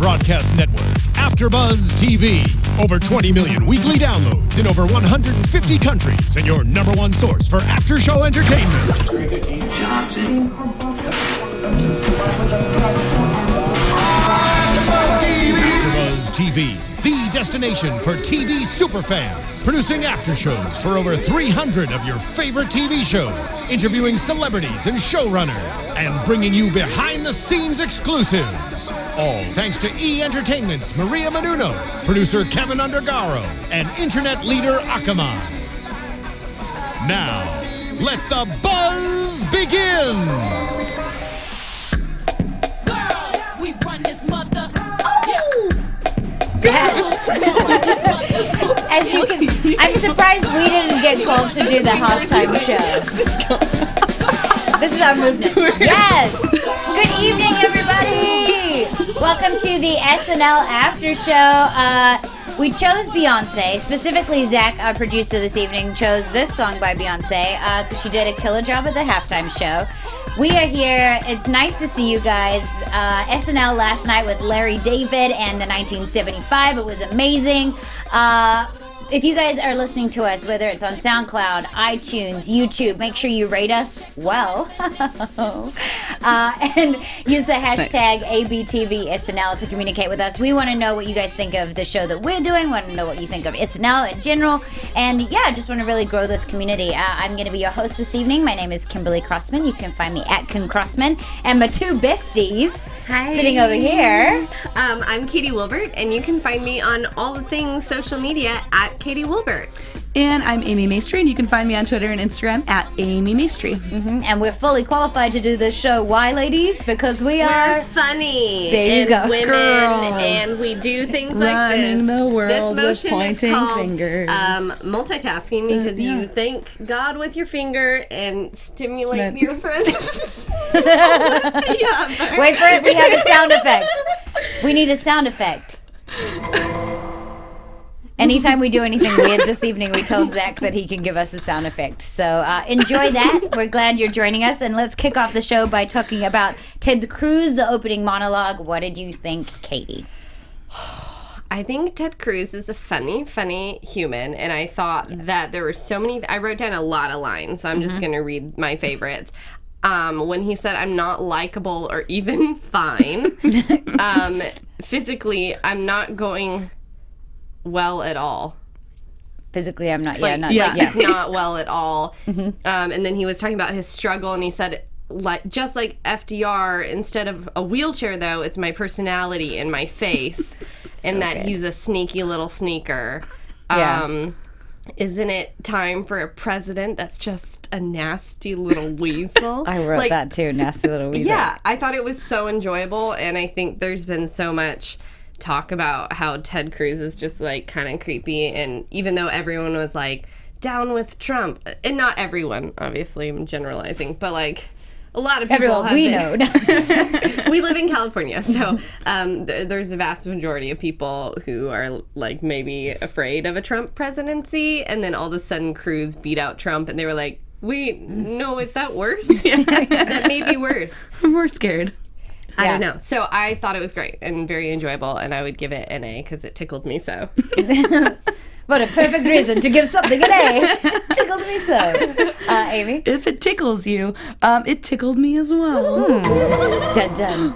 broadcast network, AFTERBUZZ TV. Over 20 million weekly downloads in over 150 countries, and your number one source for after-show entertainment. AFTERBUZZ TV, the destination for TV superfans, producing after shows for over 300 of your favorite TV shows, interviewing celebrities and showrunners, and bringing you behind-the-scenes exclusives. All thanks to E! Entertainment's Maria Menounos, producer Kevin Undergaro, and internet leader Akamai. Now, let the buzz begin! Yes. As you can, I'm surprised we didn't get called to do the halftime show. This is our movement. Yes. Good evening, everybody. Welcome to the SNL After Show. We chose Beyonce. Specifically, Zach, our producer this evening, chose this song by Beyonce because she did a killer job at the halftime show. We are here. It's nice to see you guys. SNL last night with Larry David and the 1975. It was amazing. If you guys are listening to us, whether it's on SoundCloud, iTunes, YouTube, make sure you rate us well. And use the hashtag ABTVSNL to communicate with us. We want to know what you guys think of the show that we're doing. We want to know what you think of SNL in general. And yeah, just want to really grow this community. I'm going to be your host this evening. My name is Kimberly Crossman. You can find me at Kim Crossman. And my two besties sitting over here. I'm Katie Wilbert, and you can find me on all the things social media at Katie Wilbert. And I'm Amy Maestri, and you can find me on Twitter and Instagram at Amy Maestri. Mm-hmm. And we're fully qualified to do this show. Why, ladies? Because we're funny. There you go. Women, girls. And we do things Running like this. the world this motion with pointing is called, fingers. Multitasking, because you thank God with your finger and stimulate your friends. Yeah, wait for it. We have a sound effect. We need a sound effect. Anytime we do anything weird this evening, we told Zach that he can give us a sound effect. So enjoy that. We're glad you're joining us. And let's kick off the show by talking about Ted Cruz, the opening monologue. What did you think, Katie? I think Ted Cruz is a funny human. And I thought that there were so many. I wrote down a lot of lines. So I'm just going to read my favorites. When he said, I'm not likable or even fine. Physically, I'm not going well at all. Physically, I'm not. He's not well at all. Mm-hmm. And then he was talking about his struggle, and he said, just like FDR, instead of a wheelchair, though, it's my personality and my face, and that he's a sneaky little sneaker. Yeah. Isn't it time for a president that's just a nasty little weasel? I wrote that too, nasty little weasel. Yeah, I thought it was so enjoyable, and I think there's been so much talk about how Ted Cruz is just like kind of creepy, and even though everyone was like down with Trump, and not everyone, obviously I'm generalizing, but like a lot of people we know. We live in California, so there's a vast majority of people who are like maybe afraid of a Trump presidency, and then all of a sudden Cruz beat out Trump, and they were like, wait, no, is that worse? That may be worse. We're scared. I don't know. So I thought it was great and very enjoyable, and I would give it an A because it tickled me so. What a perfect reason to give something an A. Tickled me so. Amy? If it tickles you, it tickled me as well. Dun.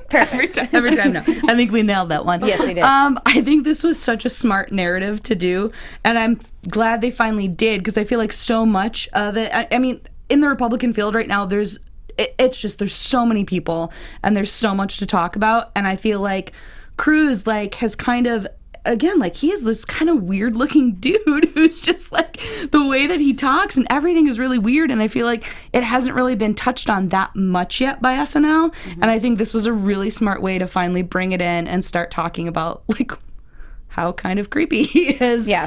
Perfect. Every time, no. I think we nailed that one. Yes, we did. I think this was such a smart narrative to do, and I'm glad they finally did, because I feel like so much of it, I mean, in the Republican field right now, there's so many people and there's so much to talk about, and I feel like Cruz has kind of, again, he is this kind of weird looking dude who's just the way that he talks and everything is really weird, and I feel like it hasn't really been touched on that much yet by SNL. And I think this was a really smart way to finally bring it in and start talking about how kind of creepy he is. Yeah.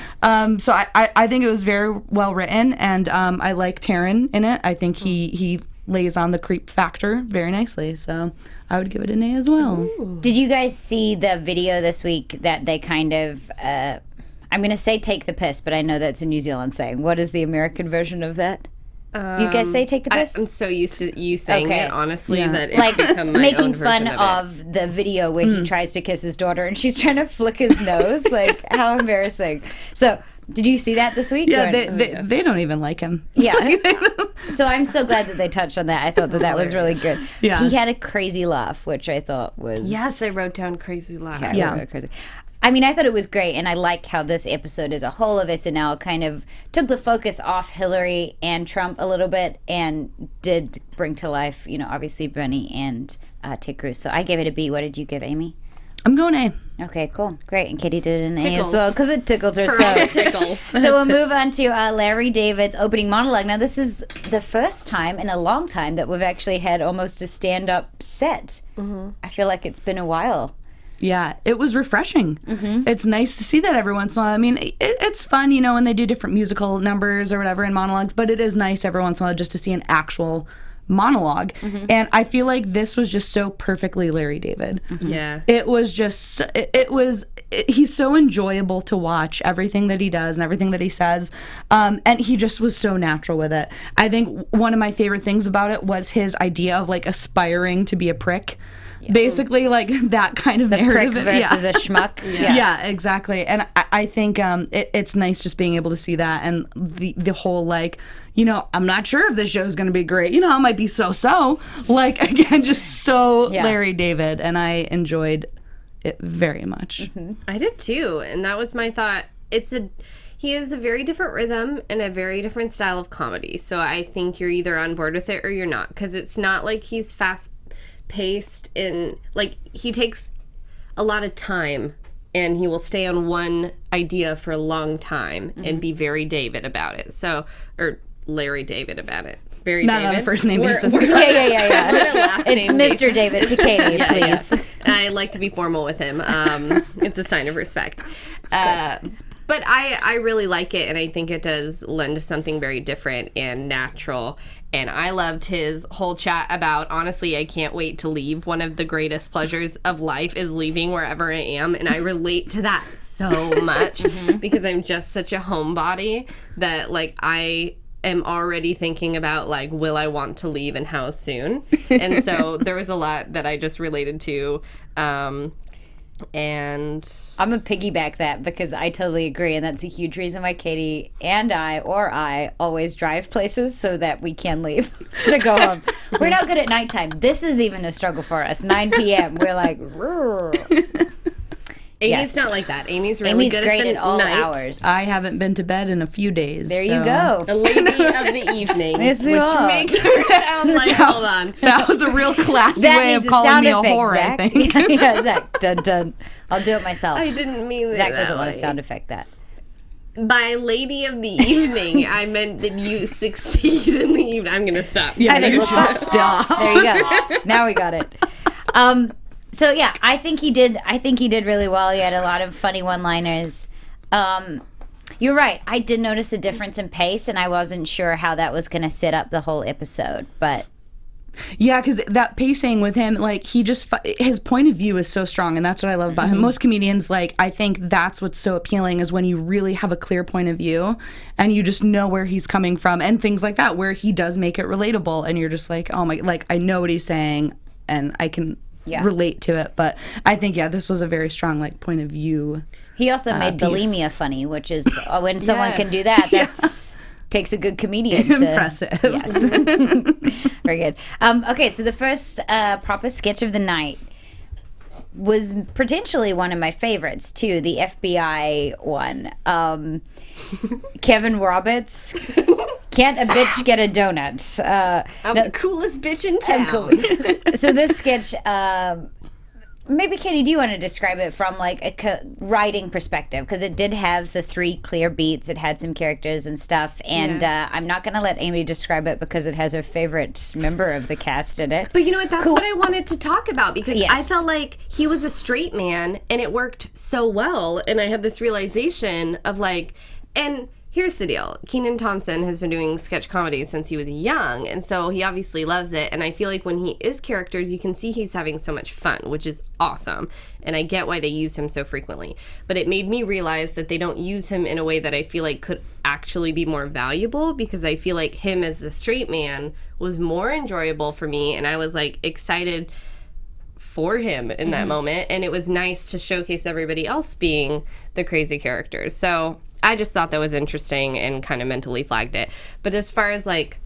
So I think it was very well written, and I like Taron in it. I think he lays on the creep factor very nicely, so I would give it an A as well. Ooh. Did you guys see the video this week that they kind of, I'm going to say take the piss, but I know that's a New Zealand saying. What is the American version of that? You guys say take the piss? I'm so used to you saying it, honestly, that it's like become my making own fun version of the video where he tries to kiss his daughter and she's trying to flick his nose. Like, how embarrassing. So, did you see that this week? Yeah, they don't even like him. Yeah. So I'm so glad that they touched on that. I thought that was really good. Yeah. He had a crazy laugh, which I thought was... Yes, I wrote down crazy laugh. Yeah. Crazy. I mean, I thought it was great, and I like how this episode as a whole of SNL kind of took the focus off Hillary and Trump a little bit and did bring to life, obviously Bernie and Ted Cruz. So I gave it a B. What did you give, Amy? I'm going A. Okay, cool. Great. And Katie did an Tickles. A as well because it tickled her. So Tickles. So we'll move on to Larry David's opening monologue. Now, this is the first time in a long time that we've actually had almost a stand-up set. Mm-hmm. I feel like it's been a while. Yeah, it was refreshing. Mm-hmm. It's nice to see that every once in a while. I mean, it's fun, when they do different musical numbers or whatever in monologues, but it is nice every once in a while just to see an actual monologue. Mm-hmm. And I feel like this was just so perfectly Larry David. Mm-hmm. Yeah. It was just, he's so enjoyable to watch, everything that he does and everything that he says. And he just was so natural with it. I think one of my favorite things about it was his idea of like aspiring to be a prick. Basically, like that kind of narrative. Prick versus a schmuck. Yeah, exactly. And I think it's nice just being able to see that and the whole like, I'm not sure if this show is going to be great. It might be so. Like, again, just so Larry David. And I enjoyed it very much. Mm-hmm. I did too. And that was my thought. He has a very different rhythm and a very different style of comedy. So I think you're either on board with it or you're not. Because it's not like he's fast-paced and like he takes a lot of time and he will stay on one idea for a long time and be very David about it. So, or Larry David about it. Very not David. on a first name basis. Yeah. It's Mr. David to Katie, please. Yeah. I like to be formal with him. It's a sign of respect. But I really like it, and I think it does lend to something very different and natural. And I loved his whole chat about, honestly, I can't wait to leave. One of the greatest pleasures of life is leaving wherever I am. And I relate to that so much because I'm just such a homebody that, like, I am already thinking about, like, will I want to leave and how soon? And so there was a lot that I just related to. And I'm gonna piggyback that because I totally agree, and that's a huge reason why Katie and I always drive places so that we can leave to go home. We're not good at nighttime. This is even a struggle for us. 9 p.m. We're like, Amy's not like that. Amy's really good great at the all night. hours. I haven't been to bed in a few days. There you go. A lady of the evening, Yes, you which are. makes her sound like, hold on. That was a real classy way of needs a calling sound me a effect, whore, Zach. I think. Yeah, Zach. Dun dun. I'll do it myself. I didn't mean Zach that doesn't want way. to sound effect that. By lady of the evening, I meant that you succeed in the evening. I'm going to stop. Yeah, I think you we'll should stop. stop. There you go. Now we got it. So yeah, I think he did really well. He had a lot of funny one-liners. You're right. I did notice a difference in pace, and I wasn't sure how that was going to set up the whole episode. But Yeah, because that pacing with him, like, he just, his point of view is so strong, and that's what I love about him. Most comedians, like, I think that's what's so appealing is when you really have a clear point of view, and you just know where he's coming from, and things like that, where he does make it relatable, and you're just like, oh my, like, I know what he's saying, and I can relate to it. But I think, this was a very strong, like, point of view. he also made piece. bulimia funny, which is, when someone can do that, that's... Takes a good comedian to... Impressive. Yes. Very good. Okay, so the first proper sketch of the night was potentially one of my favorites, too. The FBI one. Kevin Roberts. Can't a bitch get a donut? I'm the coolest bitch in town. So this sketch... maybe, Katie, do you want to describe it from, like, a writing perspective? Because it did have the 3 clear beats. It had some characters and stuff. And I'm not going to let Amy describe it because it has her favorite member of the cast in it. But you know what? That's what I wanted to talk about because Yes. I felt like he was a straight man and it worked so well. And I had this realization of, like, and here's the deal. Kenan Thompson has been doing sketch comedy since he was young, and so he obviously loves it. And I feel like when he is characters, you can see he's having so much fun, which is awesome. And I get why they use him so frequently. But it made me realize that they don't use him in a way that I feel like could actually be more valuable, because I feel like him as the straight man was more enjoyable for me, and I was like excited for him in that moment. And it was nice to showcase everybody else being the crazy characters. So I just thought that was interesting and kind of mentally flagged it. But as far as like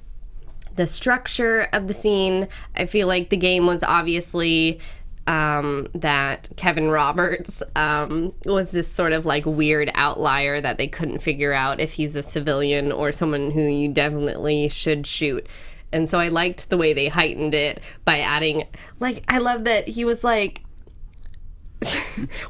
the structure of the scene, I feel like the game was obviously that Kevin Roberts was this sort of like weird outlier that they couldn't figure out if he's a civilian or someone who you definitely should shoot. And so I liked the way they heightened it by adding, like, I love that he was like,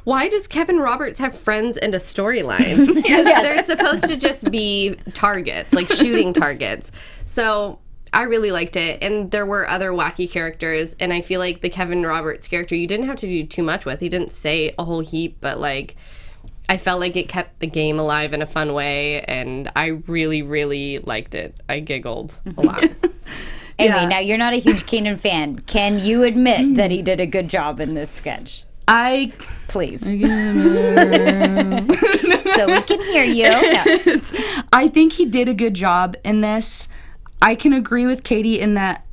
why does Kevin Roberts have friends and a storyline? Because they're supposed to just be targets, like shooting targets. So I really liked it. And there were other wacky characters. And I feel like the Kevin Roberts character, you didn't have to do too much with. He didn't say a whole heap, but like, I felt like it kept the game alive in a fun way. And I really, really liked it. I giggled a lot. Amy, now you're not a huge Kenan fan. Can you admit that he did a good job in this sketch? Please. So we can hear you. No. I think he did a good job in this. I can agree with Katie in that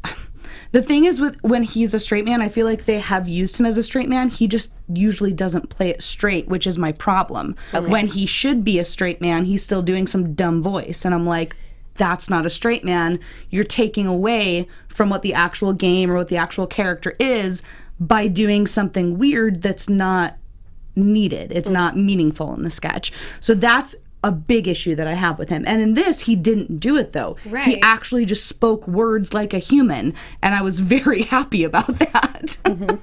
the thing is with when he's a straight man, I feel like they have used him as a straight man. He just usually doesn't play it straight, which is my problem. Okay. When he should be a straight man, he's still doing some dumb voice. And I'm like, that's not a straight man. You're taking away from what the actual game or what the actual character is by doing something weird that's not needed. It's not meaningful in the sketch. So that's a big issue that I have with him. And in this, he didn't do it, though. Right. He actually just spoke words like a human, and I was very happy about that.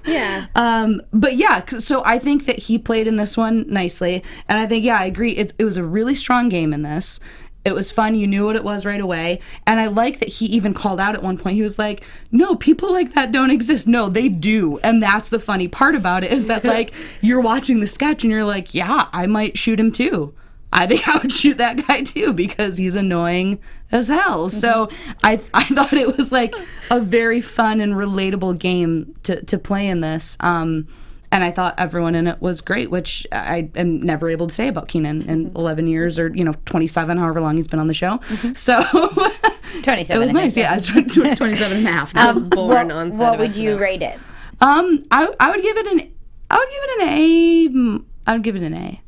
Yeah. But yeah, so I think that he played in this one nicely, and I think, yeah, I agree. It was a really strong game in this. It was fun. You knew what it was right away. And I like that he even called out at one point. He was like, no, people like that don't exist. No, they do. And that's the funny part about it, is that like you're watching the sketch and you're like, yeah, I might shoot him too. I think I would shoot that guy too, because he's annoying as hell. So I thought it was like a very fun and relatable game to play in this. And I thought everyone in it was great, which I am never able to say about Kenan in 11 years or, 27, however long he's been on the show. So 27. It was nice. Yeah, 27 and a half. I was born on set. What would you rate it? I would give it an A. I would give it an A.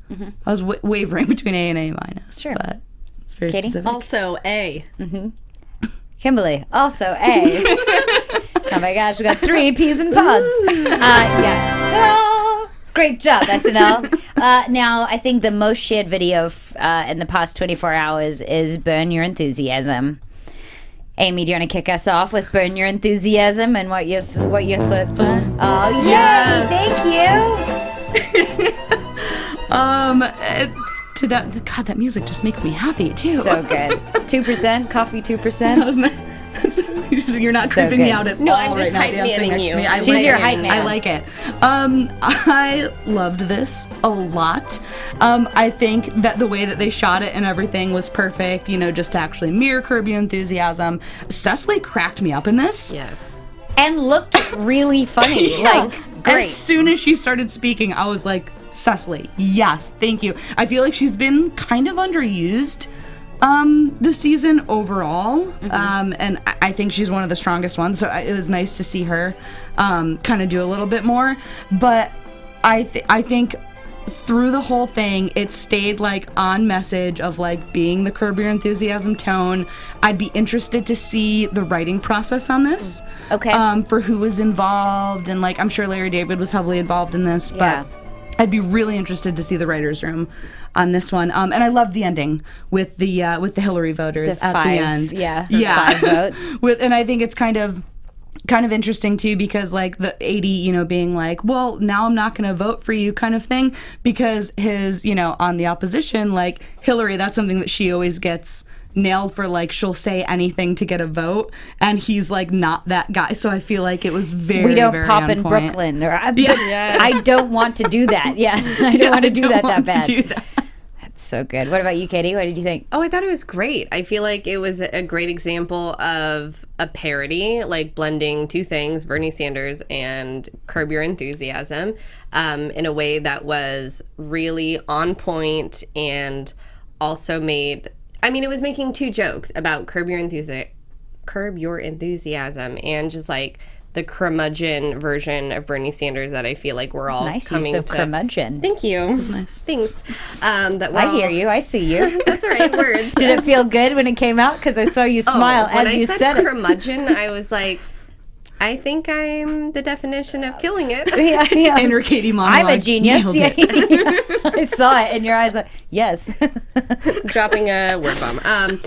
I was wavering between A and A minus. Sure. But it's very Katie? specific. Also A. Kimberly, also A. Oh my gosh, we got 3 peas and pods. Yeah. Oh, great job, SNL. Now, I think the most shared video in the past 24 hours is Burn Your Enthusiasm. Amy, do you want to kick us off with Burn Your Enthusiasm and what your thoughts are? Oh, yay! Thank you. To that, God, that music just makes me happy too. So good. 2%, coffee 2%. You're not So creeping me good. out at No, all I'm right just now. hype Dancing manning next you. to me. I She's like your it. hype man. I like it. I loved this a lot. I think that the way that they shot it and everything was perfect. Just to actually mirror Curb Your Enthusiasm. Cecily cracked me up in this. Yes. And looked really funny. Like, great. As soon as she started speaking, I was like, Cecily, yes, thank you. I feel like she's been kind of underused this season overall, and I think she's one of the strongest ones, so it was nice to see her kind of do a little bit more. But I think through the whole thing, it stayed like on message of like being the Curb Your Enthusiasm tone. I'd be interested to see the writing process on this. Okay. For who was involved, and like I'm sure Larry David was heavily involved in this, Yeah. but I'd be really interested to see the writer's room on this one. And I loved the ending with the Hillary voters The at 5, the end. yeah, so 5 votes. And I think it's kind of interesting too, because like the 80, being like, well, now I'm not going to vote for you kind of thing, because his, on the opposition, like Hillary, that's something that she always gets nailed for, like she'll say anything to get a vote, and he's like not that guy. So I feel like it was very, we don't very pop on in point. Brooklyn, or I don't want to do that. Yeah, I don't want to do that bad. So good. What about you, Katie? What did you think? Oh, I thought it was great. I feel like it was a great example of a parody, like blending two things, Bernie Sanders and Curb Your Enthusiasm, in a way that was really on point and also made, I mean, it was making two jokes about Curb Your Enthusiasm and just like the curmudgeon version of Bernie Sanders that I feel like we're all coming to. Curmudgeon. Thank you. Nice. Thanks. I hear you. I see you. That's all right. Words. Did it feel good when it came out? Because I saw you smile as you said it. When I said curmudgeon, I was like, I think I'm the definition of killing it. Yeah. Inner Katie monologue. I'm a genius. Nailed Yeah. it. I saw it in your eyes. Like, yes. Dropping a word bomb.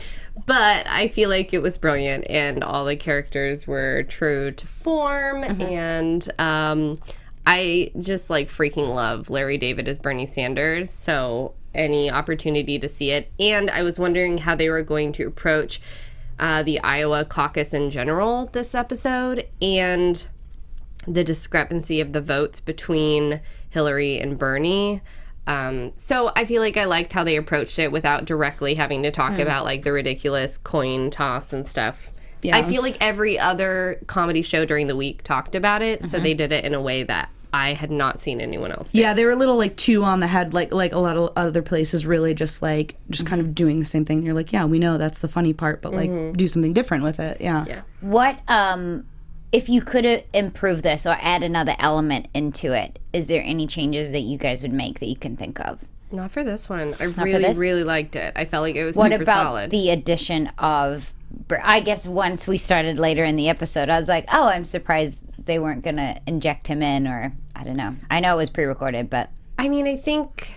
But I feel like it was brilliant, and all the characters were true to form, and I just like freaking love Larry David as Bernie Sanders, so any opportunity to see it. And I was wondering how they were going to approach the Iowa caucus in general this episode, and the discrepancy of the votes between Hillary and Bernie. So I feel like I liked how they approached it without directly having to talk about like the ridiculous coin toss and stuff. Yeah. I feel like every other comedy show during the week talked about it, so they did it in a way that I had not seen anyone else do. Yeah, they were a little like two on the head, like a lot of other places really just kind of doing the same thing. You're like, yeah, we know that's the funny part, but like do something different with it. Yeah. What, if you could improve this or add another element into it, is there any changes that you guys would make that you can think of? Not for this one. I really liked it. I felt like it was super solid. What about the addition of, I guess once we started later in the episode, I was like, oh, I'm surprised they weren't going to inject him in, or I don't know. I know it was pre-recorded, but. I mean, I think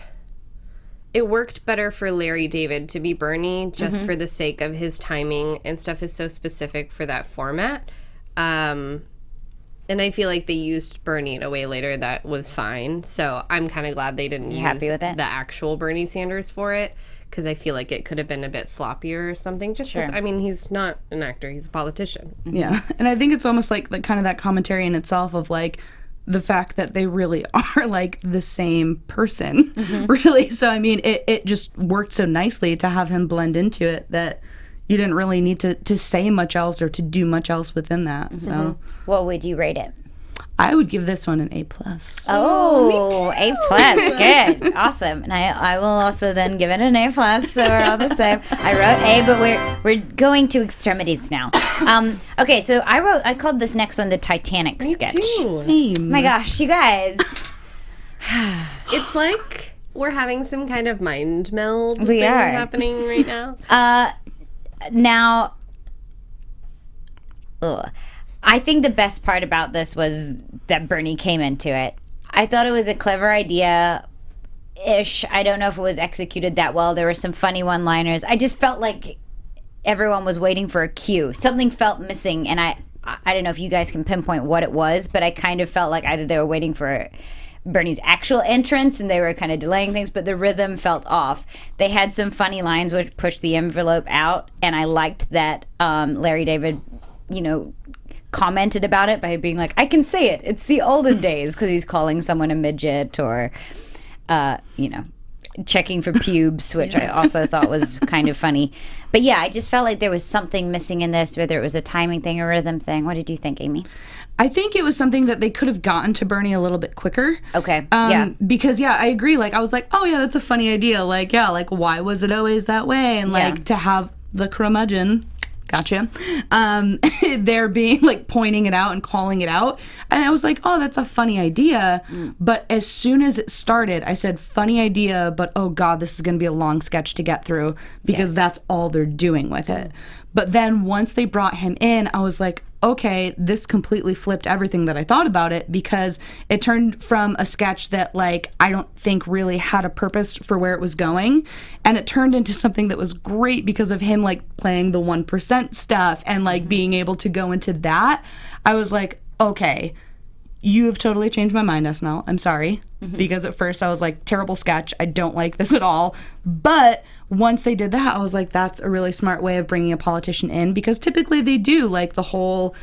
it worked better for Larry David to be Bernie just for the sake of his timing and stuff is so specific for that format. And I feel like they used Bernie in a way later that was fine. So I'm kind of glad they didn't use the actual Bernie Sanders for it, because I feel like it could have been a bit sloppier or something. Just because, I mean, he's not an actor. He's a politician. Yeah. And I think it's almost like kind of that commentary in itself of like the fact that they really are like the same person, really. So, I mean, it just worked so nicely to have him blend into it that you didn't really need to say much else or to do much else within that. So, what would you rate it? I would give this one an A+. Oh, A+, good, awesome. And I will also then give it an A+. So we're all the same. I wrote A, but we're going to extremities now. Okay, so I called this next one the Titanic Sketch. Same. Oh my gosh, you guys. It's like we're having some kind of mind meld thing happening right now. Now, I think the best part about this was that Bernie came into it. I thought it was a clever idea-ish. I don't know if it was executed that well. There were some funny one-liners. I just felt like everyone was waiting for a cue. Something felt missing, and I don't know if you guys can pinpoint what it was, but I kind of felt like either they were waiting for Bernie's actual entrance and they were kind of delaying things, but the rhythm felt off. They had some funny lines which pushed the envelope out, and I liked that Larry David, commented about it by being like, I can say it. It's the olden days, because he's calling someone a midget or, checking for pubes, which I also thought was kind of funny. But yeah, I just felt like there was something missing in this, whether it was a timing thing or rhythm thing. What did you think, Amy? I think it was something that they could have gotten to Bernie a little bit quicker. Okay. Because, I agree. Like, I was like, oh, yeah, that's a funny idea. Like, yeah, like, why was it always that way? And, like, to have the curmudgeon, gotcha, there being, like, pointing it out and calling it out. And I was like, oh, that's a funny idea. But as soon as it started, I said, funny idea, but, oh, God, this is going to be a long sketch to get through, because that's all they're doing with it. But then once they brought him in, I was like, okay, this completely flipped everything that I thought about it, because it turned from a sketch that, like, I don't think really had a purpose for where it was going, and it turned into something that was great because of him, like, playing the 1% stuff and, like, being able to go into that. I was like, okay, you have totally changed my mind, SNL. I'm sorry. Because at first I was like, terrible sketch. I don't like this at all. But once they did that, I was like, that's a really smart way of bringing a politician in, because typically they do, like, the whole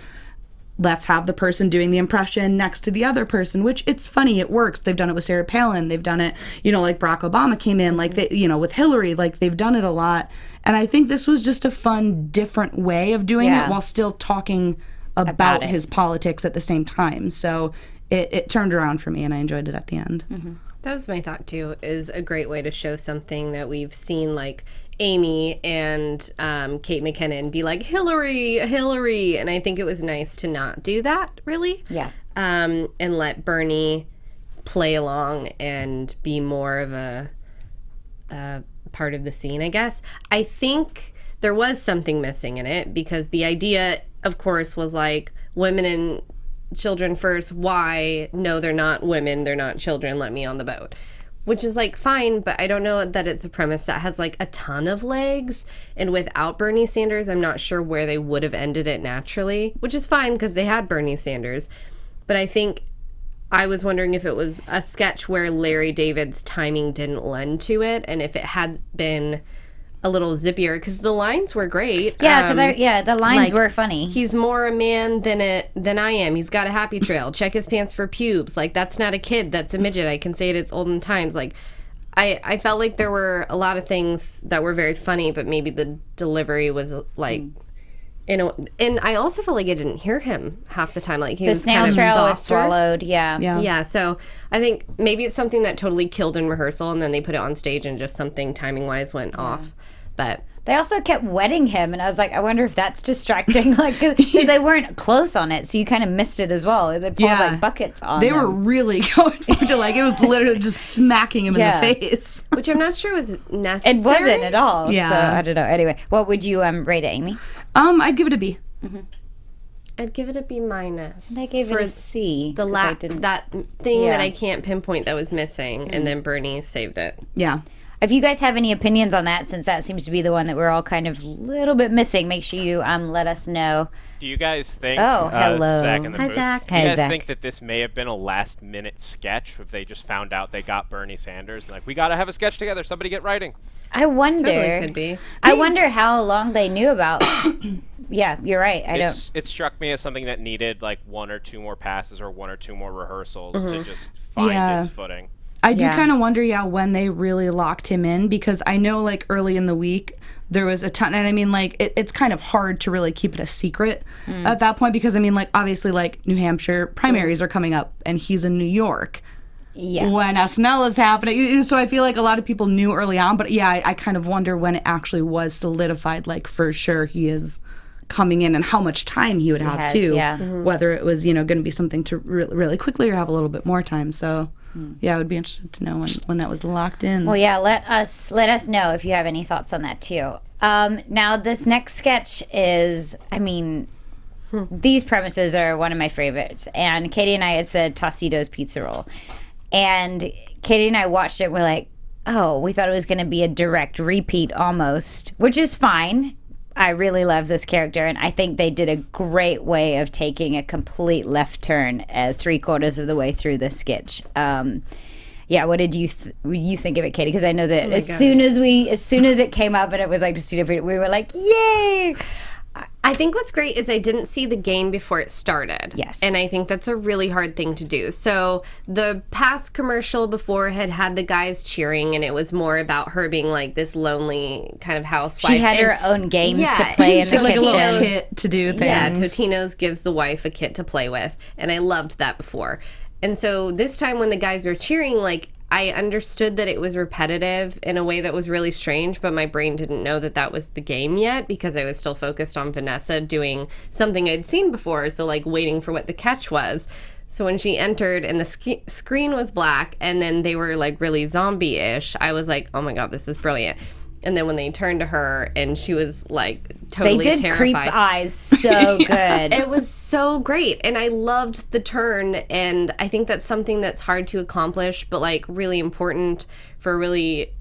let's have the person doing the impression next to the other person, which it's funny, it works. They've done it with Sarah Palin. They've done it, like Barack Obama came in, like, with Hillary, like, they've done it a lot. And I think this was just a fun, different way of doing it while still talking about his politics at the same time. So it turned around for me, and I enjoyed it at the end. Mm-hmm. That was my thought, too, is a great way to show something that we've seen, like, Amy and Kate McKinnon be like, Hillary, and I think it was nice to not do that, really. Yeah. And let Bernie play along and be more of a part of the scene, I guess. I think there was something missing in it, because the idea, of course, was like, women and children first. Why? No, they're not women, they're not children, let me on the boat. Which is, like, fine, but I don't know that it's a premise that has, like, a ton of legs. And without Bernie Sanders, I'm not sure where they would have ended it naturally, which is fine because they had Bernie Sanders. But I think I was wondering if it was a sketch where Larry David's timing didn't lend to it, and if it had been a little zippier, because the lines were great. Yeah, because the lines like, were funny. He's more a man than I am. He's got a happy trail. Check his pants for pubes. Like, that's not a kid. That's a midget. I can say it. It's olden times. Like, I felt like there were a lot of things that were very funny, but maybe the delivery was like, and I also felt like I didn't hear him half the time. Like, he was snail kind of trail softer. was swallowed. Yeah. So I think maybe it's something that totally killed in rehearsal, and then they put it on stage, and just something timing wise went off. But they also kept wetting him, and I was like, I wonder if that's distracting, like, because they weren't close on it, so you kind of missed it as well. They poured like buckets on. They were really going for it. Like, it was literally just smacking him in the face, which I'm not sure was necessary. It wasn't at all. Yeah, so I don't know. Anyway, what would you rate it, Amy? I'd give it a B. Mm-hmm. I'd give it a B minus. I gave it a C. That thing that I can't pinpoint that was missing, and then Bernie saved it. Yeah. If you guys have any opinions on that, since that seems to be the one that we're all kind of a little bit missing, make sure you let us know. Do you guys think... Oh, hello. Zach in the booth. Zach. Do you guys think that this may have been a last-minute sketch if they just found out they got Bernie Sanders? And like, we got to have a sketch together. Somebody get writing. I wonder. Totally could be. I wonder how long they knew about... Yeah, you're right. It struck me as something that needed like one or two more passes or one or two more rehearsals to just find its footing. I do kind of wonder, when they really locked him in, because I know, like, early in the week, there was a ton, and I mean, like, it's kind of hard to really keep it a secret at that point, because, I mean, like, obviously, like, New Hampshire primaries are coming up, and he's in New York when SNL is happening, so I feel like a lot of people knew early on, but, I kind of wonder when it actually was solidified, like, for sure he is coming in, and how much time he would have, too, whether it was, going to be something to really quickly or have a little bit more time, so... Yeah, I would be interested to know when that was locked in. Well, yeah, let us know if you have any thoughts on that too. Now, this next sketch is, I mean, these premises are one of my favorites. And Katie and I, it's the Tostitos pizza roll. And Katie and I watched it, and we're like, oh, we thought it was going to be a direct repeat almost, which is fine. I really love this character, and I think they did a great way of taking a complete left turn 3/4 of the way through this sketch. What did you think of it, Katie? Because I know that as soon as it came up and it was like we were like, yay! I think what's great is I didn't see the game before it started. Yes. And I think that's a really hard thing to do. So the past commercial before had the guys cheering, and it was more about her being like this lonely kind of housewife. She had her own games to play in the like kitchen. A little kit to do things. Yeah, Totino's gives the wife a kit to play with. And I loved that before. And so this time when the guys were cheering, like, I understood that it was repetitive in a way that was really strange, but my brain didn't know that was the game yet, because I was still focused on Vanessa doing something I'd seen before, so, like, waiting for what the catch was. So when she entered and the screen was black and then they were, like, really zombie-ish, I was like, oh my God, this is brilliant. And then when they turned to her and she was, like, totally terrified. They did creep eyes so good. It was so great. And I loved the turn. And I think that's something that's hard to accomplish, but, like, really important for a really,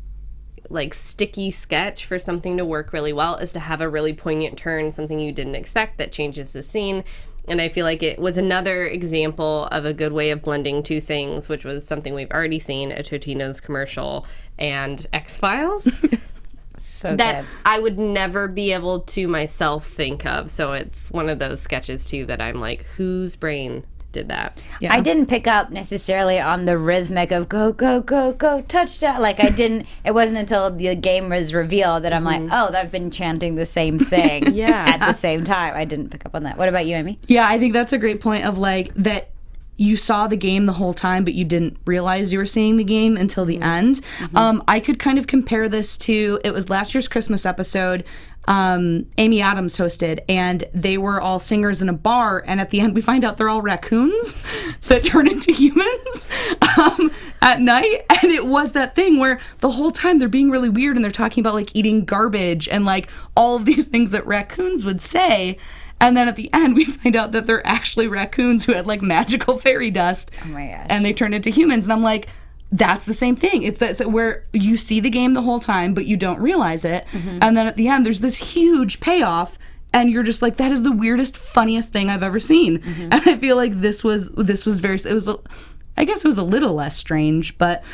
like, sticky sketch, for something to work really well, is to have a really poignant turn, something you didn't expect that changes the scene. And I feel like it was another example of a good way of blending two things, which was something we've already seen, a Totino's commercial and X-Files. So that good. I would never be able to myself think of. So it's one of those sketches too that I'm like, whose brain did that? Yeah. I didn't pick up necessarily on the rhythmic of go, go, go, go, touchdown. Like I didn't, it wasn't until the game was revealed that I'm like, oh, I've been chanting the same thing at the same time. I didn't pick up on that. What about you, Amy? Yeah, I think that's a great point of like that you saw the game the whole time, but you didn't realize you were seeing the game until the end. I could kind of compare this to, it was last year's Christmas episode. Amy Adams hosted, and they were all singers in a bar, and at the end we find out they're all raccoons that turn into humans at night. And it was that thing where the whole time they're being really weird and they're talking about like eating garbage and like all of these things that raccoons would say. And then at the end, we find out that they're actually raccoons who had like magical fairy dust. Oh my gosh. And they turned into humans. And I'm like, that's the same thing. It's that where you see the game the whole time, but you don't realize it. And then at the end, there's this huge payoff. And you're just like, that is the weirdest, funniest thing I've ever seen. And I feel like this was very, I guess it was a little less strange, but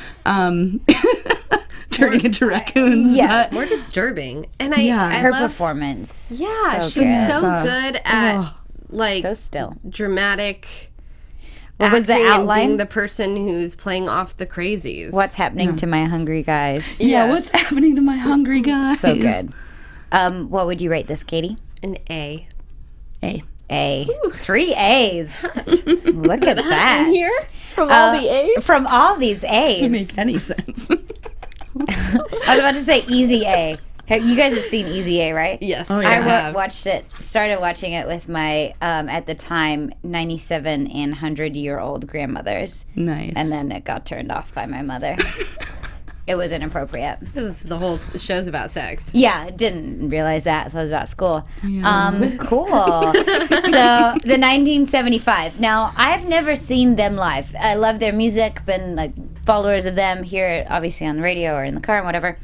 turning into raccoons. Yeah. But More disturbing. And Her love, performance. yeah, so she's good. so good at like So still. dramatic What was the acting and outline? being the person who's playing off the crazies. What's happening to my hungry guys? yeah, Yes. what's happening to my hungry guys? So good. What would you rate this, Katie? An A. Hey. A. 3 A's. Look at that. Here? From all the A's? From all these A's. Doesn't make any sense. I was about to say Easy A. You guys have seen Easy A, right? Yes. I watched it, started watching it with my, at the time, 97 and 100-year-old grandmothers. Nice. And then it got turned off by my mother. It was inappropriate. This is the whole show's about sex. Yeah, didn't realize that. I thought it was about school. Cool. So, the 1975. Now, I've never seen them live. I love their music, been like followers of them here, obviously on the radio or in the car and whatever.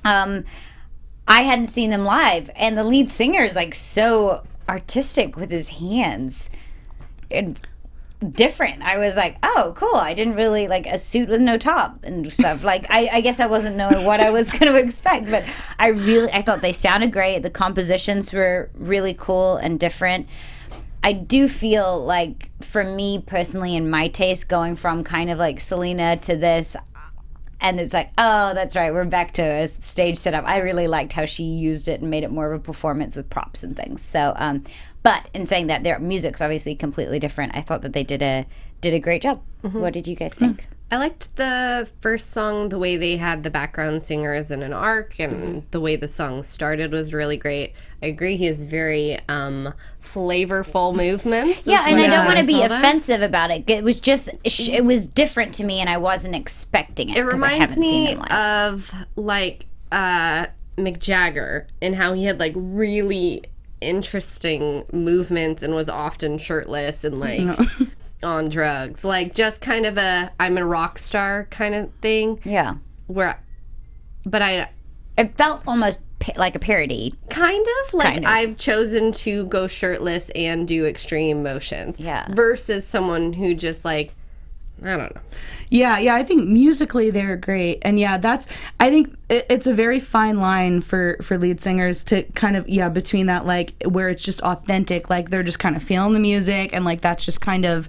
I hadn't seen them live, and the lead singer is like so artistic with his hands. And different. I was like, oh, cool. I didn't really like a suit with no top and stuff. Like, I guess I wasn't knowing what I was going to expect, but I thought they sounded great. The compositions were really cool and different. I do feel like, for me personally, in my taste, going from kind of like Selena to this, and it's like, oh, that's right, we're back to a stage setup. I really liked how she used it and made it more of a performance with props and things. So, but in saying that, their music's obviously completely different. I thought that they did a great job. What did you guys think? I liked the first song, the way they had the background singers in an arc, and the way the song started was really great. I agree, he has very flavorful movements. Yeah, and I don't want to be call that. offensive about it. It was just, it was different to me, and I wasn't expecting it. It 'cause I reminds haven't seen me him live. of like Mick Jagger and how he had like really interesting movements and was often shirtless and like on drugs. Like just kind of a I'm a rock star kind of thing. Yeah. It felt almost like a parody. Kind of like Kind of. I've chosen to go shirtless and do extreme motions. Yeah. Versus someone who just like, I don't know. Yeah, I think musically they're great. And yeah, I think it's a very fine line for lead singers to kind of, between that, like, where it's just authentic, like they're just kind of feeling the music and like that's just kind of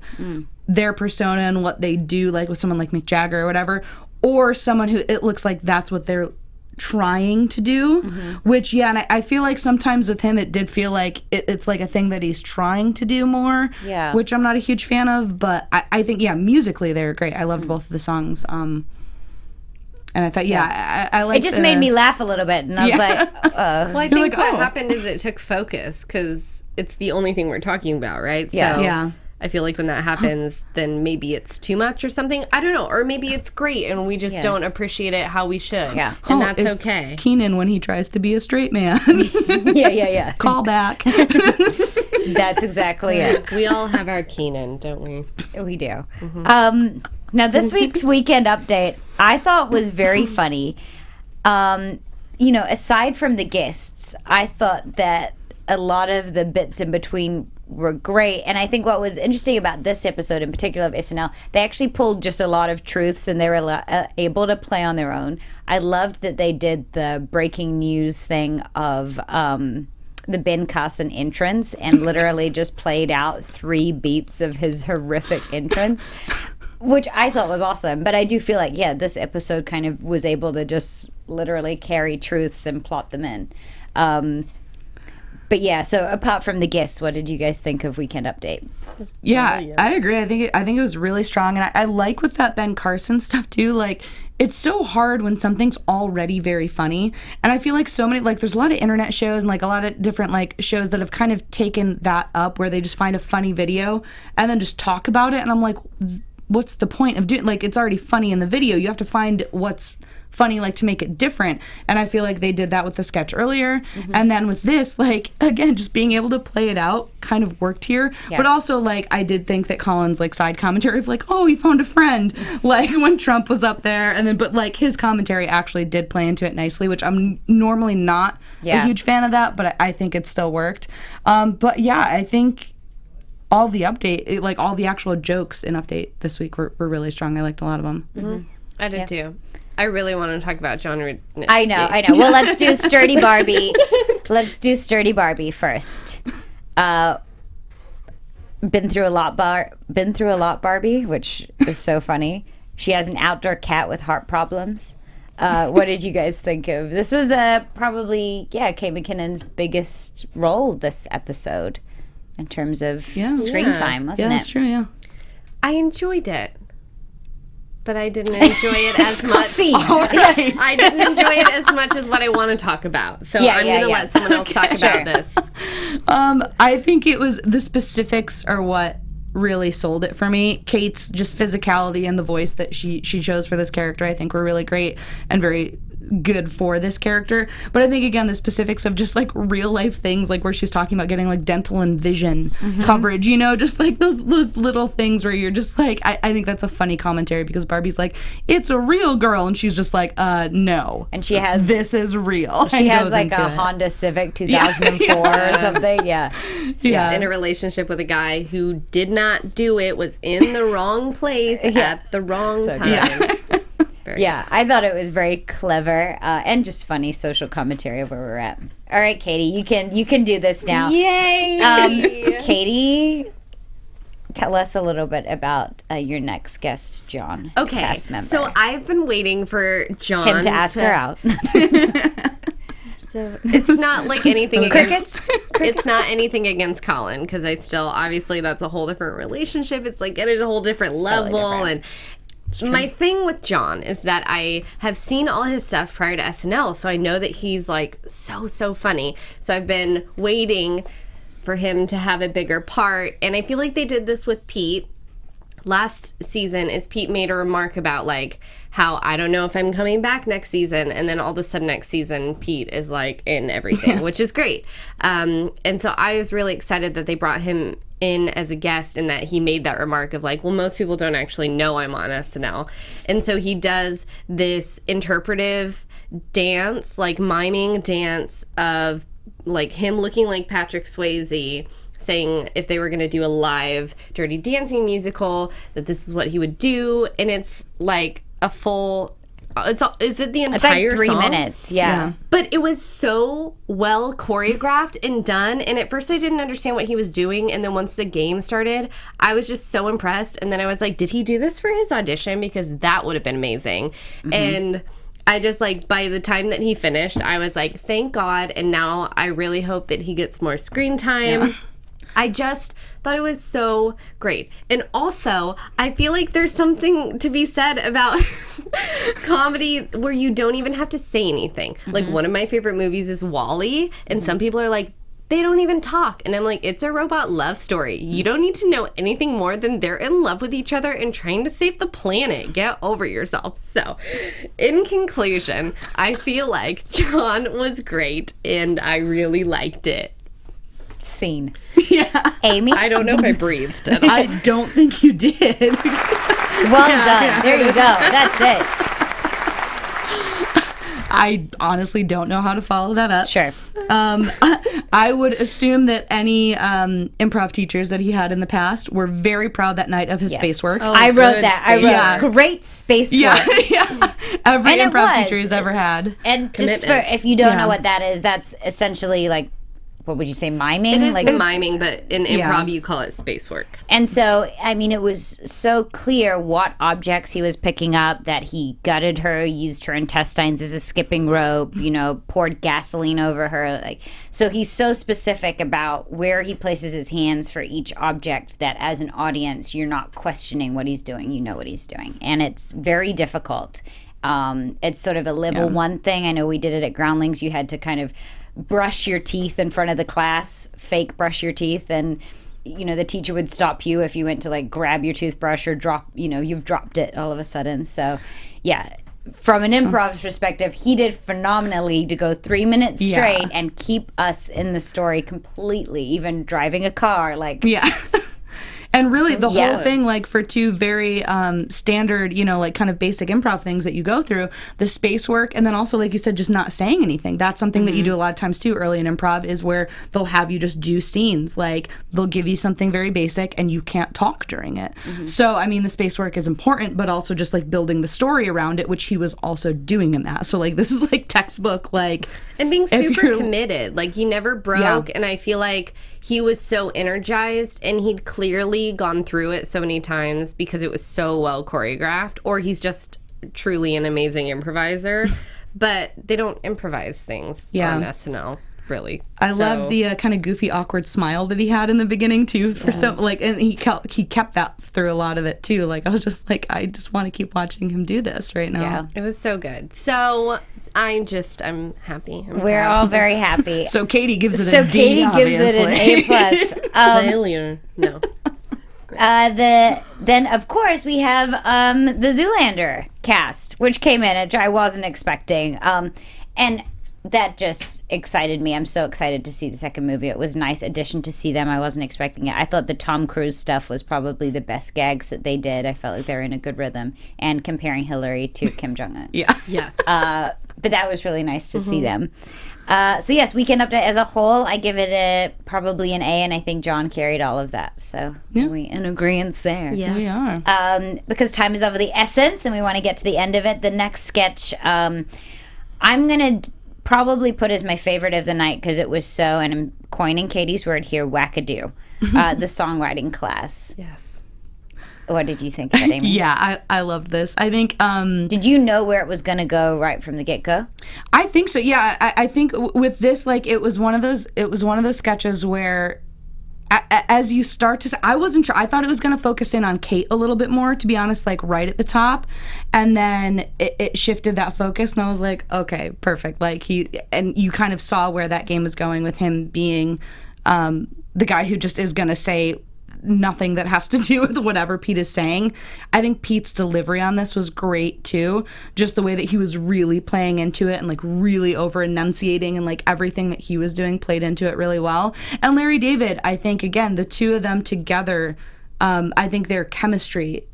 their persona and what they do, like with someone like Mick Jagger or whatever, or someone who it looks like that's what they're trying to do, which and I feel like sometimes with him it did feel like it's like a thing that he's trying to do more, which I'm not a huge fan of, but I think musically they're great. I loved both of the songs, and I thought I liked It just made me laugh a little bit, and I was like, Well, I think like, what oh. happened is it took focus because it's the only thing we're talking about, right? Yeah. So Yeah. I feel like when that happens, then maybe it's too much or something. I don't know. Or maybe it's great and we just don't appreciate it how we should. Yeah. And that's it's okay. Kenan when he tries to be a straight man. yeah. Call back. That's exactly it. We all have our Kenan, don't we? We do. Now, this week's weekend update, I thought was very funny. Aside from the guests, I thought that a lot of the bits in between were great. And I think what was interesting about this episode in particular of SNL, they actually pulled just a lot of truths and they were able to play on their own. I loved that they did the breaking news thing of the Ben Carson entrance and literally just played out 3 beats of his horrific entrance, which I thought was awesome. But I do feel like, this episode kind of was able to just literally carry truths and plot them in. But yeah, so apart from the guests, what did you guys think of Weekend Update? Yeah, I agree. I think it was really strong, and I like with that Ben Carson stuff too. Like, it's so hard when something's already very funny, and I feel like so many, like, there's a lot of internet shows and like a lot of different like shows that have kind of taken that up, where they just find a funny video and then just talk about it, and I'm like, what's the point of doing? Like, it's already funny in the video. You have to find what's funny, like, to make it different. And I feel like they did that with the sketch earlier. And then with this, like, again, just being able to play it out kind of worked here. But also, like, I did think that Colin's, like, side commentary of, like, oh, he found a friend, like, when Trump was up there. And then, but, like, his commentary actually did play into it nicely, which I'm normally not a huge fan of that, but I think it still worked. But yeah, I think all the update, like, all the actual jokes in Update this week were really strong. I liked a lot of them. I did too. I really want to talk about John Rudnitsky. I know. Well, let's do Sturdy Barbie. Let's do Sturdy Barbie first. Been through a lot, Barbie, which is so funny. She has an outdoor cat with heart problems. What did you guys think of? This was probably, Kate McKinnon's biggest role this episode in terms of screen time, wasn't it? Yeah, that's true, yeah. I enjoyed it. But I didn't enjoy it as much. I didn't enjoy it as much as what I want to talk about. So I'm going to let someone else talk about this. I think it was the specifics are what really sold it for me. Kate's just physicality and the voice that she chose for this character, I think, were really great and very good for this character. But I think, again, the specifics of just like real life things, like where she's talking about getting like dental and vision coverage, you know, just like those little things where you're just like, I think that's a funny commentary, because Barbie's like, it's a real girl, and she's just like, no. And she has, this is real. She has like a Honda Civic 2004 or something. She's in a relationship with a guy who did not do it, was in the wrong place at the wrong time. I thought it was very clever and just funny social commentary of where we're at. All right, Katie, you can do this now. Yay! Katie, tell us a little bit about your next guest, John. Okay, cast member. so I've been waiting for John him to ask her out. It's not like anything against it's not anything against Colin, because I still, obviously that's a whole different relationship. It's like at a whole different level. And my thing with John is that I have seen all his stuff prior to SNL, so I know that he's like so funny. So I've been waiting for him to have a bigger part, and I feel like they did this with Pete last season. Is Pete made a remark about like how I don't know if I'm coming back next season, and then all of a sudden next season Pete is like in everything, which is great. And so I was really excited that they brought him in as a guest, and that he made that remark of like, well, most people don't actually know I'm on SNL. And so he does this interpretive dance, like miming dance of like him looking like Patrick Swayze, saying if they were going to do a live Dirty Dancing musical, that this is what he would do. And it's like a full, is it the entire it's like 3 song? minutes, yeah. But it was so well choreographed and done, and at first I didn't understand what he was doing, and then once the game started, I was just so impressed, and then I was like, did he do this for his audition? Because that would have been amazing. And I just like, by the time that he finished, I was like, thank God, and now I really hope that he gets more screen time. I just thought it was so great. And also, I feel like there's something to be said about comedy where you don't even have to say anything. Like, one of my favorite movies is WALL-E, and some people are like, they don't even talk. And I'm like, it's a robot love story. You don't need to know anything more than they're in love with each other and trying to save the planet. Get over yourself. So, in conclusion, I feel like John was great, and I really liked it. Scene. Yeah. Amy? I don't know if I breathed at all. I don't think you did. Well done. There you go. That's it. I honestly don't know how to follow that up. Sure. I would assume that any improv teachers that he had in the past were very proud that night of his space work. Oh, I wrote good that. space I wrote great space work. Yeah. Every And it improv was. teacher he's ever had. And just for, if you don't know what that is, that's essentially like, what would you say, miming? It is like miming, but in improv you call it space work. And so, I mean, it was so clear what objects he was picking up, that he gutted her, used her intestines as a skipping rope, poured gasoline over her. Like, so he's so specific about where he places his hands for each object that as an audience, you're not questioning what he's doing. You know what he's doing. And it's very difficult. It's sort of a level one thing. I know we did it at Groundlings. You had to kind of brush your teeth in front of the class, fake brush your teeth, and the teacher would stop you if you went to like grab your toothbrush or drop, you've dropped it all of a sudden. So yeah, from an improv perspective, he did phenomenally to go 3 minutes straight and keep us in the story completely, even driving a car. Like, And really, the whole thing, like, for two very standard, like, kind of basic improv things that you go through, the space work, and then also, like you said, just not saying anything. That's something that you do a lot of times, too, early in improv, is where they'll have you just do scenes. Like, they'll give you something very basic, and you can't talk during it. So, I mean, the space work is important, but also just, like, building the story around it, which he was also doing in that. So, like, this is, like, textbook, like... And being super committed. Like, he never broke, and I feel like he was so energized, and he'd clearly gone through it so many times because it was so well choreographed, or he's just truly an amazing improviser. But they don't improvise things on SNL, really. I love the kind of goofy, awkward smile that he had in the beginning too. And he kept that through a lot of it too. Like, I was just like, I just want to keep watching him do this right now. Yeah. It was so good. So I'm happy. We're all very happy. So Katie gives it So a D, Katie obviously. gives it an A+. Failure. No. Then of course we have the Zoolander cast, which came in, which I wasn't expecting, and that just excited me. I'm so excited to see the second movie. It was a nice addition to see them. I wasn't expecting it. I thought the Tom Cruise stuff was probably the best gags that they did. I felt like they were in a good rhythm, and comparing Hillary to Kim Jong-un. Yes. But that was really nice to see them. So yes, Weekend Update as a whole, I give it probably an A, and I think John carried all of that. So we in agreement there. Yeah, We are. Because time is of the essence, and we want to get to the end of it. The next sketch, I'm gonna probably put as my favorite of the night because it was so, and I'm coining Katie's word here, wackadoo. The songwriting class. Yes. What did you think of it, Amy? Yeah, I loved this. I think... Did you know where it was going to go right from the get-go? I think so, yeah. I think with this, like, it was one of those sketches where... As you start to... I wasn't sure. I thought it was going to focus in on Kate a little bit more, to be honest, like, right at the top. And then it shifted that focus, and I was like, okay, perfect. Like, and you kind of saw where that game was going with him being the guy who just is going to say nothing that has to do with whatever Pete is saying. I think Pete's delivery on this was great too. Just the way that he was really playing into it and like really over enunciating, and like everything that he was doing played into it really well. And Larry David, I think, again, the two of them together, I think their chemistry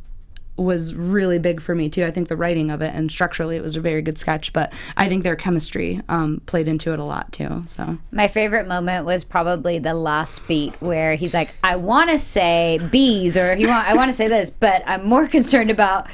was really big for me too. I think the writing of it and structurally it was a very good sketch, but I think their chemistry played into it a lot too. So my favorite moment was probably the last beat where he's like, I want to say bees, or I want to say this, but I'm more concerned about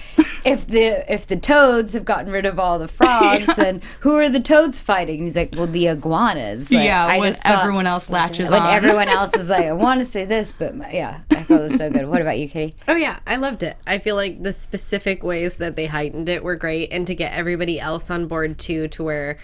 if the toads have gotten rid of all the frogs, and who are the toads fighting? And he's like, well, the iguanas. Like, when everyone else latches when on. When everyone else is like, I want to say this, but I thought it was so good. What about you, Katie? Oh yeah, I loved it. I feel like the specific ways that they heightened it were great, and to get everybody else on board too, to where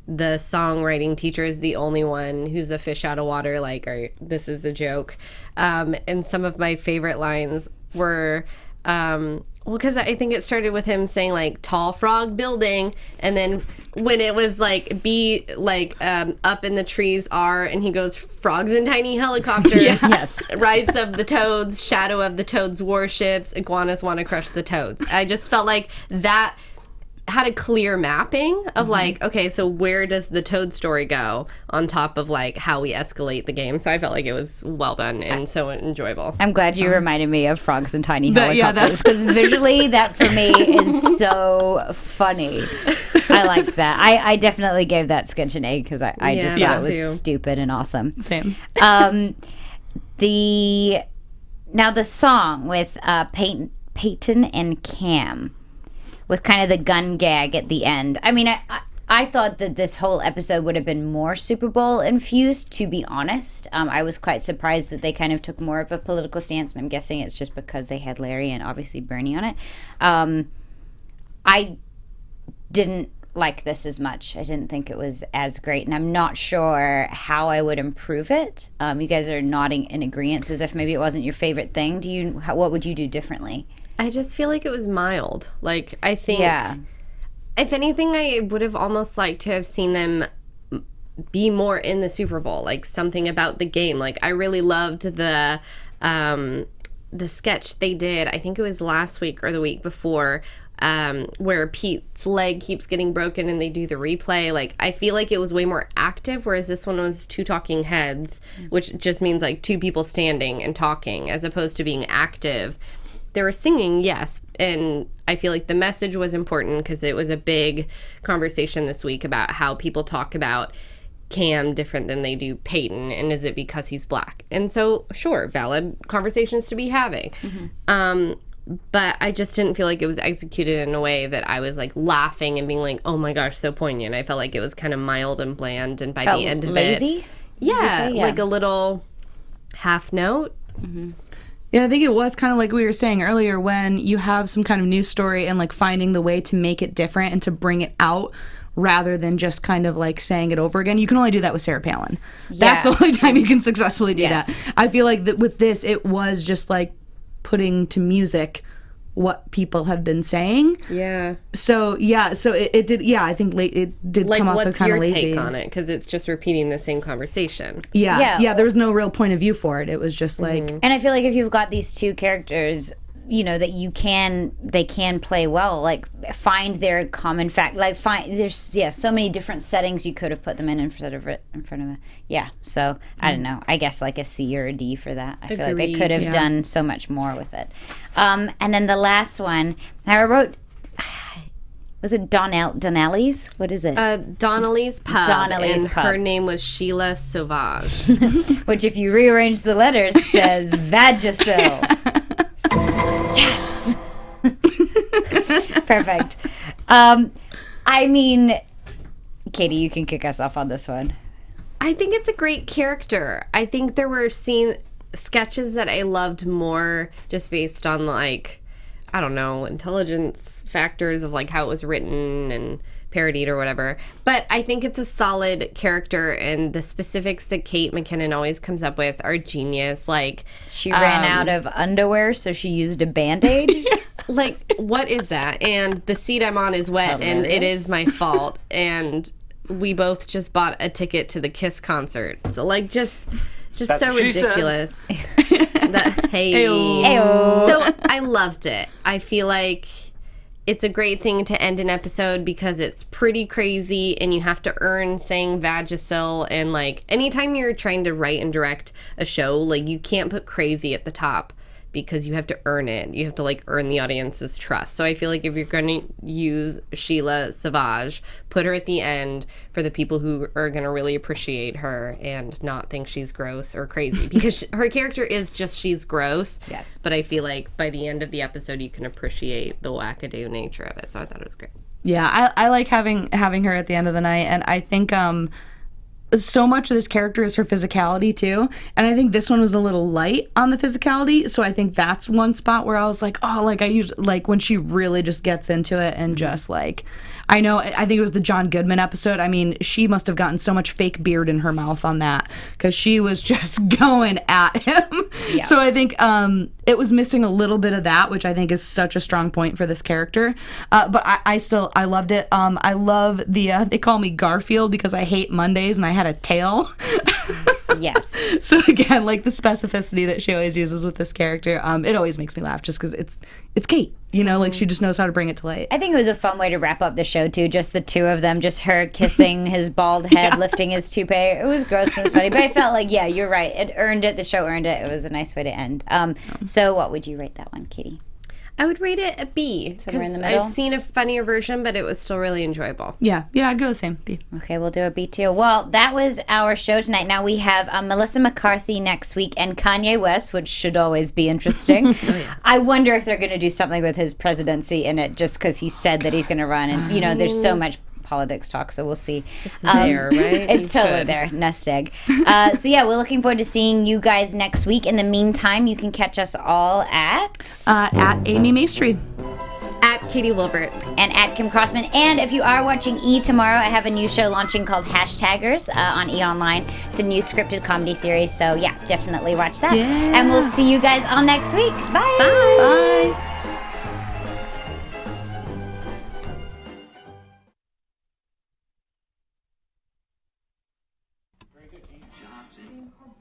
the songwriting teacher is the only one who's a fish out of water, like, this is a joke. And some of my favorite lines were because I think it started with him saying like tall frog building, and then when it was like up in the trees are, and he goes frogs in tiny helicopters, rides of the toads, shadow of the toads warships, iguanas want to crush the toads. I just felt like that had a clear mapping of like, okay, so where does the Toad story go on top of like how we escalate the game. So I felt like it was well done and so enjoyable. I'm glad you reminded me of Frogs and Tiny Helicopters, because visually that for me is so funny. I like that. I definitely gave that sketch an A because I just thought it was stupid and awesome. Same. The song with Peyton and Cam, with kind of the gun gag at the end. I mean, I thought that this whole episode would have been more Super Bowl infused, to be honest. I was quite surprised that they kind of took more of a political stance, and I'm guessing it's just because they had Larry and obviously Bernie on it. I didn't like this as much. I didn't think it was as great, and I'm not sure how I would improve it. You guys are nodding in agreement as if maybe it wasn't your favorite thing. What would you do differently? I just feel like it was mild. Like, I think, if anything, I would have almost liked to have seen them be more in the Super Bowl, like something about the game. Like, I really loved the sketch they did, I think it was last week or the week before, where Pete's leg keeps getting broken and they do the replay. Like, I feel like it was way more active, whereas this one was two talking heads, which just means like two people standing and talking as opposed to being active. They were singing, yes, and I feel like the message was important because it was a big conversation this week about how people talk about Cam different than they do Peyton, and is it because he's black? And so, sure, valid conversations to be having. But I just didn't feel like it was executed in a way that I was like laughing and being like, oh my gosh, so poignant. I felt like it was kind of mild and bland, and by the end of lazy? Yeah, like a little half note. Yeah, I think it was kind of like we were saying earlier, when you have some kind of news story and like finding the way to make it different and to bring it out rather than just kind of like saying it over again. You can only do that with Sarah Palin. That's the only time you can successfully do that. I feel like that with this, it was just like putting to music what people have been saying. So it did. I think it did like, come off as kind of lazy. What's your take on it? Because it's just repeating the same conversation. There was no real point of view for it. It was just like. And I feel like if you've got these two characters, you know, that they can play well, like find their common fact, like there's so many different settings you could have put them in front of it. So I don't know, I guess like a C or a D for that. I feel like they could have done so much more with it. And then the last one I wrote, was it Donnelly's? What is it? Donnelly's Pub. Donnelly's and Pub. Her name was Sheila Sauvage. Which, if you rearrange the letters, says Vagisil. Yes. Perfect. I mean, Katie, you can kick us off on this one. I think it's a great character. I think there were sketches that I loved more just based on, like, I don't know, intelligence factors of like how it was written and parodied or whatever. But I think it's a solid character, and the specifics that Kate McKinnon always comes up with are genius. Like, she ran out of underwear, so she used a Band-Aid. Like, what is that? And the seat I'm on is wet, and it is my fault. And we both just bought a ticket to the Kiss concert. So, like, just so ridiculous. Ayo. So I loved it. I feel like it's a great thing to end an episode because it's pretty crazy and you have to earn saying Vagisil. And like anytime you're trying to write and direct a show, like you can't put crazy at the top because you have to earn it. You have to like earn the audience's trust. So I feel like if you're going to use Sheila Sauvage, put her at the end for the people who are going to really appreciate her and not think she's gross or crazy, because her character is just, she's gross. Yes. But I feel like by the end of the episode, you can appreciate the wackadoo nature of it. So I thought it was great. Yeah, I like having her at the end of the night, and I think so much of this character is her physicality too, and I think this one was a little light on the physicality, so I think that's one spot where I was like, oh, like I usually like when she really just gets into it and just like, I think it was the John Goodman episode. I mean, she must have gotten so much fake beard in her mouth on that because she was just going at him. Yeah. So I think it was missing a little bit of that, which I think is such a strong point for this character. But I loved it. I love they call me Garfield because I hate Mondays and I had a tail. Yes. So again, like the specificity that she always uses with this character, it always makes me laugh just because it's Kate. You know, like she just knows how to bring it to light. I think it was a fun way to wrap up the show too. Just the two of them, just her kissing his bald head, lifting his toupee. It was gross and it was funny, but I felt like, yeah, you're right. It earned it. The show earned it. It was a nice way to end. So what would you rate that one, Katie? I would rate it a B. Somewhere in the Because middle? I've seen a funnier version, but it was still really enjoyable. Yeah, I'd go the same. B. Okay, we'll do a B too. Well, that was our show tonight. Now we have Melissa McCarthy next week and Kanye West, which should always be interesting. I wonder if they're going to do something with his presidency in it, just because he said that he's going to run. And, you know, there's so much politics talk, so we'll see. It's there, right? It's totally there. Nest egg. So yeah, we're looking forward to seeing you guys next week. In the meantime, you can catch us all at Amy Maestri. At Katie Wilbert. And at Kim Crossman. And if you are watching E! Tomorrow, I have a new show launching called Hashtaggers on E! Online. It's a new scripted comedy series, so yeah, definitely watch that. Yeah. And we'll see you guys all next week. Bye. Bye.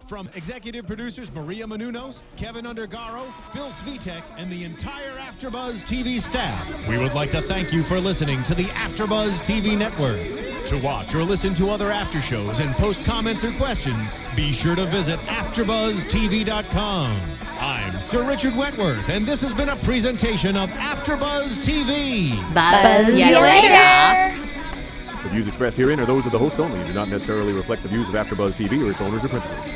From executive producers Maria Menounos, Kevin Undergaro, Phil Svitek, and the entire AfterBuzz TV staff, we would like to thank you for listening to the AfterBuzz TV network. To watch or listen to other after shows and post comments or questions, be sure to visit AfterBuzzTV.com. I'm Sir Richard Wentworth, and this has been a presentation of AfterBuzz TV. Buzz you later. The views expressed herein are those of the hosts only and do not necessarily reflect the views of AfterBuzz TV or its owners or principals.